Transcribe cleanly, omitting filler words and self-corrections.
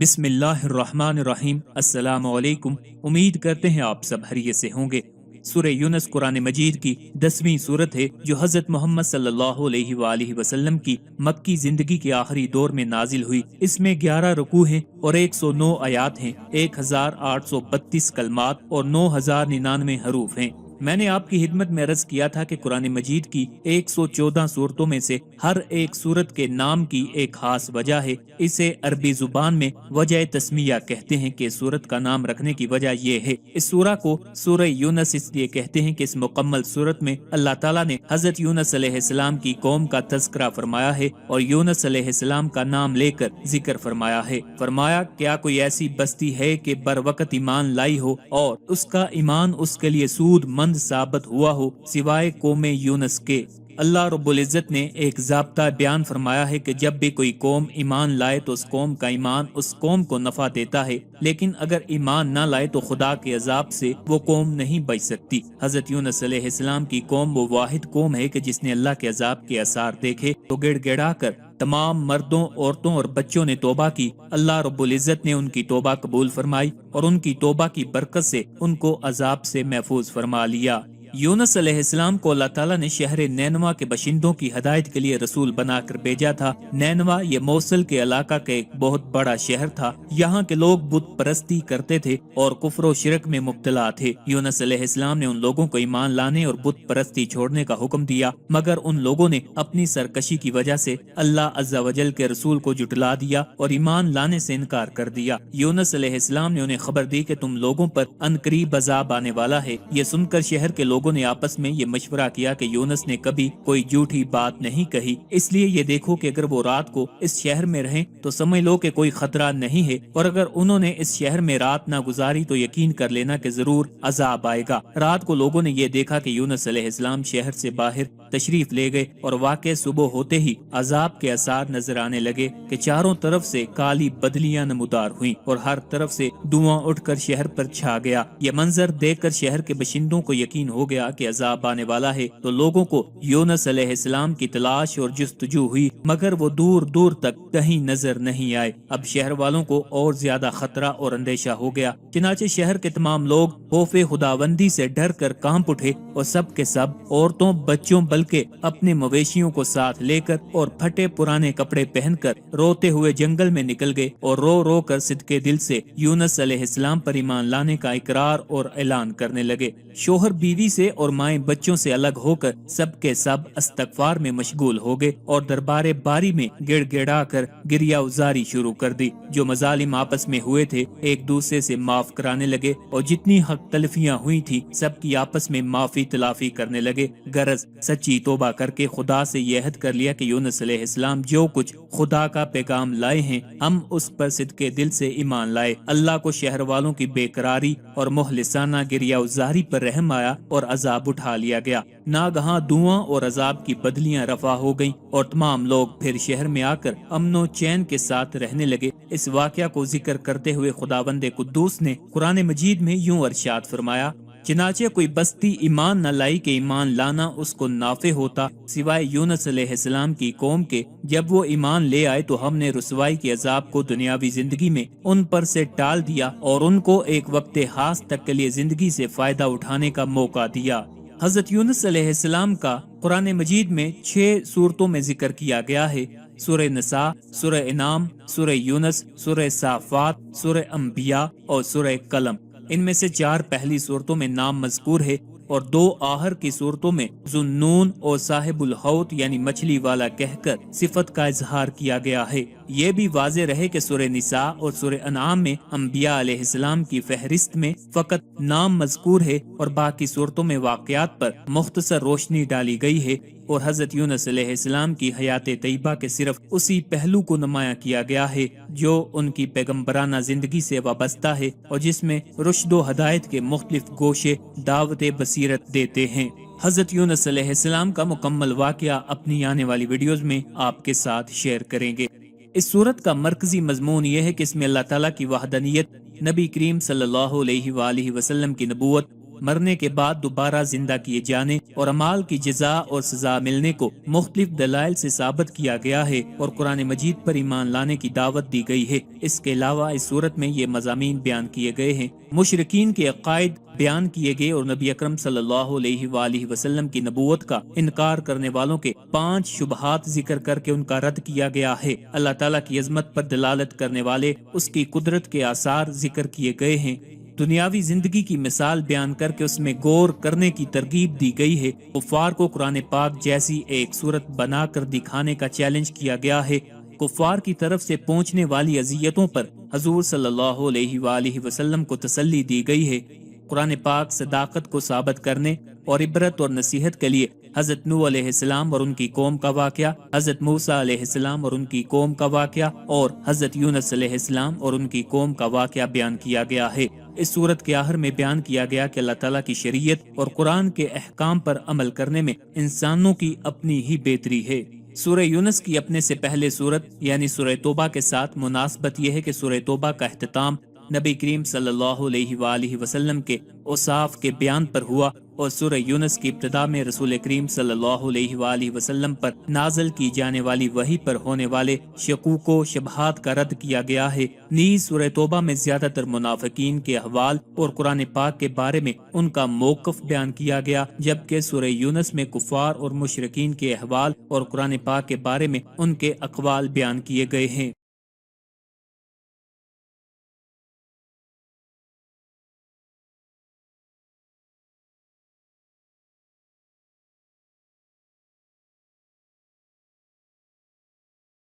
بسم اللہ الرحمن الرحیم۔ السلام علیکم۔ امید کرتے ہیں آپ سب خیریت سے ہوں گے۔ سورہ یونس قرآن مجید کی 10ویں سورت ہے جو حضرت محمد صلی اللہ علیہ وآلہ وسلم کی مکی زندگی کے آخری دور میں نازل ہوئی۔ اس میں 11 رکوع ہیں اور 109 آیات ہیں، 1832 کلمات اور 9099 حروف ہیں۔ میں نے آپ کی خدمت میں عرض کیا تھا کہ قرآن مجید کی 114 صورتوں میں سے ہر ایک صورت کے نام کی ایک خاص وجہ ہے۔ اسے عربی زبان میں وجہ تسمیہ کہتے ہیں کہ صورت کا نام رکھنے کی وجہ یہ ہے۔ اس سورہ کو سورہ یونس اس لیے کہتے ہیں کہ اس مکمل صورت میں اللہ تعالیٰ نے حضرت یونس علیہ السلام کی قوم کا تذکرہ فرمایا ہے اور یونس علیہ السلام کا نام لے کر ذکر فرمایا ہے۔ فرمایا کیا کوئی ایسی بستی ہے کہ بر وقت ایمان لائی ہو اور اس کا ایمان اس کے لیے سود مند ثابت ہوا ہو سوائے قوم یونس کے۔ اللہ رب العزت نے ایک ضابطہ بیان فرمایا ہے کہ جب بھی کوئی قوم ایمان لائے تو اس قوم کا ایمان اس قوم کو نفع دیتا ہے، لیکن اگر ایمان نہ لائے تو خدا کے عذاب سے وہ قوم نہیں بچ سکتی۔ حضرت یونس علیہ السلام کی قوم وہ واحد قوم ہے کہ جس نے اللہ کے عذاب کے آثار دیکھے تو گڑ گڑا کر تمام مردوں، عورتوں اور بچوں نے توبہ کی۔ اللہ رب العزت نے ان کی توبہ قبول فرمائی اور ان کی توبہ کی برکت سے ان کو عذاب سے محفوظ فرما لیا۔ یونس علیہ السلام کو اللہ تعالیٰ نے شہر نینوا کے باشندوں کی ہدایت کے لیے رسول بنا کر بھیجا تھا۔ نینوا یہ موصل کے علاقہ کا ایک بہت بڑا شہر تھا۔ یہاں کے لوگ بت پرستی کرتے تھے اور کفر و شرک میں مبتلا تھے۔ یونس علیہ السلام نے ان لوگوں کو ایمان لانے اور بت پرستی چھوڑنے کا حکم دیا، مگر ان لوگوں نے اپنی سرکشی کی وجہ سے اللہ عز و جل کے رسول کو جھٹلا دیا اور ایمان لانے سے انکار کر دیا۔ یونس علیہ السلام نے انہیں خبر دی کہ تم لوگوں پر عنقریب عذاب آنے والا ہے۔ یہ سن کر شہر کے لوگوں نے آپس میں یہ مشورہ کیا کہ یونس نے کبھی کوئی جھوٹی بات نہیں کہی، اس لیے یہ دیکھو کہ اگر وہ رات کو اس شہر میں رہیں تو سمجھ لو کہ کوئی خطرہ نہیں ہے، اور اگر انہوں نے اس شہر میں رات نہ گزاری تو یقین کر لینا کہ ضرور عذاب آئے گا۔ رات کو لوگوں نے یہ دیکھا کہ یونس علیہ السلام شہر سے باہر تشریف لے گئے اور واقع صبح ہوتے ہی عذاب کے آثار نظر آنے لگے کہ چاروں طرف سے کالی بدلیاں نمودار ہوئیں اور ہر طرف سے دھواں اٹھ کر شہر پر چھا گیا۔ یہ منظر دیکھ کر شہر کے باشندوں کو یقین ہو گیا کہ عذاب آنے والا ہے، تو لوگوں کو یونس علیہ السلام کی تلاش اور جستجو ہوئی، مگر وہ دور دور تک کہیں نظر نہیں آئے۔ اب شہر والوں کو اور زیادہ خطرہ اور اندیشہ ہو گیا، چنانچہ شہر کے تمام لوگ خوف خداوندی سے ڈر کر کانپ اٹھے اور سب کے سب عورتوں، بچوں بلکہ اپنے مویشیوں کو ساتھ لے کر اور پھٹے پرانے کپڑے پہن کر روتے ہوئے جنگل میں نکل گئے اور رو رو کر صدقے دل سے یونس علیہ السلام پر ایمان لانے کا اقرار اور اعلان کرنے لگے۔ شوہر بیوی سے اور مائیں بچوں سے الگ ہو کر سب کے سب استغفار میں مشغول ہو گئے اور دربار باری میں گڑ گڑا کر گریہ ازاری شروع کر دی۔ جو مظالم آپس میں ہوئے تھے ایک دوسرے سے معاف کرانے لگے اور جتنی حق تلفیاں ہوئی تھی سب کی آپس میں معافی تلافی کرنے لگے، غرض سچی توبہ کر کے خدا سے یہ عہد کر لیا کہ یونس علیہ السلام جو کچھ خدا کا پیغام لائے ہیں ہم اس پر صدقے دل سے ایمان لائے۔ اللہ کو شہر والوں کی بے قراری اور مخلصانہ گریہ ازاری پر رحم آیا اور عذاب اٹھا لیا گیا۔ ناگہاں دھواں اور عذاب کی بدلیاں رفع ہو گئیں اور تمام لوگ پھر شہر میں آ کر امن و چین کے ساتھ رہنے لگے۔ اس واقعہ کو ذکر کرتے ہوئے خداوند قدوس نے قرآن مجید میں یوں ارشاد فرمایا، چنانچہ کوئی بستی ایمان نہ لائی کہ ایمان لانا اس کو نافع ہوتا سوائے یونس علیہ السلام کی قوم کے۔ جب وہ ایمان لے آئے تو ہم نے رسوائی کے عذاب کو دنیاوی زندگی میں ان پر سے ٹال دیا اور ان کو ایک وقت خاص تک کے لیے زندگی سے فائدہ اٹھانے کا موقع دیا۔ حضرت یونس علیہ السلام کا قرآن مجید میں 6 صورتوں میں ذکر کیا گیا ہے۔ سورہ نساء، سورہ انعام، سورہ یونس، سورہ صافات، سورہ انبیاء اور سورہ قلم۔ ان میں سے 4 پہلی صورتوں میں نام مذکور ہے اور 2 آخر کی صورتوں میں ذوالنون اور صاحب الحوت یعنی مچھلی والا کہہ کر صفت کا اظہار کیا گیا ہے۔ یہ بھی واضح رہے کہ سورہ نساء اور سورہ انعام میں انبیاء علیہ السلام کی فہرست میں فقط نام مذکور ہے اور باقی صورتوں میں واقعات پر مختصر روشنی ڈالی گئی ہے اور حضرت یونس علیہ السلام کی حیات طیبہ کے صرف اسی پہلو کو نمایاں کیا گیا ہے جو ان کی پیغمبرانہ زندگی سے وابستہ ہے اور جس میں رشد و ہدایت کے مختلف گوشے دعوت بصیرت دیتے ہیں۔ حضرت یونس علیہ السلام کا مکمل واقعہ اپنی آنے والی ویڈیوز میں آپ کے ساتھ شیئر کریں گے۔ اس سورت کا مرکزی مضمون یہ ہے کہ اس میں اللہ تعالیٰ کی وحدانیت، نبی کریم صلی اللہ علیہ وآلہ وسلم کی نبوت مرنے کے بعد دوبارہ زندہ کیے جانے اور اعمال کی جزا اور سزا ملنے کو مختلف دلائل سے ثابت کیا گیا ہے اور قرآن مجید پر ایمان لانے کی دعوت دی گئی ہے۔ اس کے علاوہ اس صورت میں یہ مضامین بیان کیے گئے ہیں، مشرکین کے عقائد بیان کیے گئے اور نبی اکرم صلی اللہ علیہ وآلہ وسلم کی نبوت کا انکار کرنے والوں کے 5 شبہات ذکر کر کے ان کا رد کیا گیا ہے۔ اللہ تعالیٰ کی عظمت پر دلالت کرنے والے اس کی قدرت کے آثار ذکر کیے گئے ہیں۔ دنیاوی زندگی کی مثال بیان کر کے اس میں غور کرنے کی ترغیب دی گئی ہے۔ کفار کو قرآن پاک جیسی ایک صورت بنا کر دکھانے کا چیلنج کیا گیا ہے۔ کفار کی طرف سے پہنچنے والی اذیتوں پر حضور صلی اللہ علیہ وآلہ وسلم کو تسلی دی گئی ہے۔ قرآن پاک صداقت کو ثابت کرنے اور عبرت اور نصیحت کے لیے حضرت نوح علیہ السلام اور ان کی قوم کا واقعہ، حضرت موسیٰ علیہ السلام اور ان کی قوم کا واقعہ اور حضرت یونس علیہ السلام اور ان کی قوم کا واقعہ بیان کیا گیا ہے۔ اس صورت کے آخر میں بیان کیا گیا کہ اللہ تعالیٰ کی شریعت اور قرآن کے احکام پر عمل کرنے میں انسانوں کی اپنی ہی بہتری ہے۔ سورہ یونس کی اپنے سے پہلے سورت یعنی سورہ توبہ کے ساتھ مناسبت یہ ہے کہ سورہ توبہ کا اختتام نبی کریم صلی اللہ علیہ وآلہ وسلم کے اوصاف کے بیان پر ہوا اور سورہ یونس کی ابتدا میں رسول کریم صلی اللہ علیہ وآلہ وسلم پر نازل کی جانے والی وحی پر ہونے والے شکوک و شبہات کا رد کیا گیا ہے۔ نیز سورہ توبہ میں زیادہ تر منافقین کے احوال اور قرآن پاک کے بارے میں ان کا موقف بیان کیا گیا، جبکہ سورہ یونس میں کفار اور مشرکین کے احوال اور قرآن پاک کے بارے میں ان کے اقوال بیان کیے گئے ہیں۔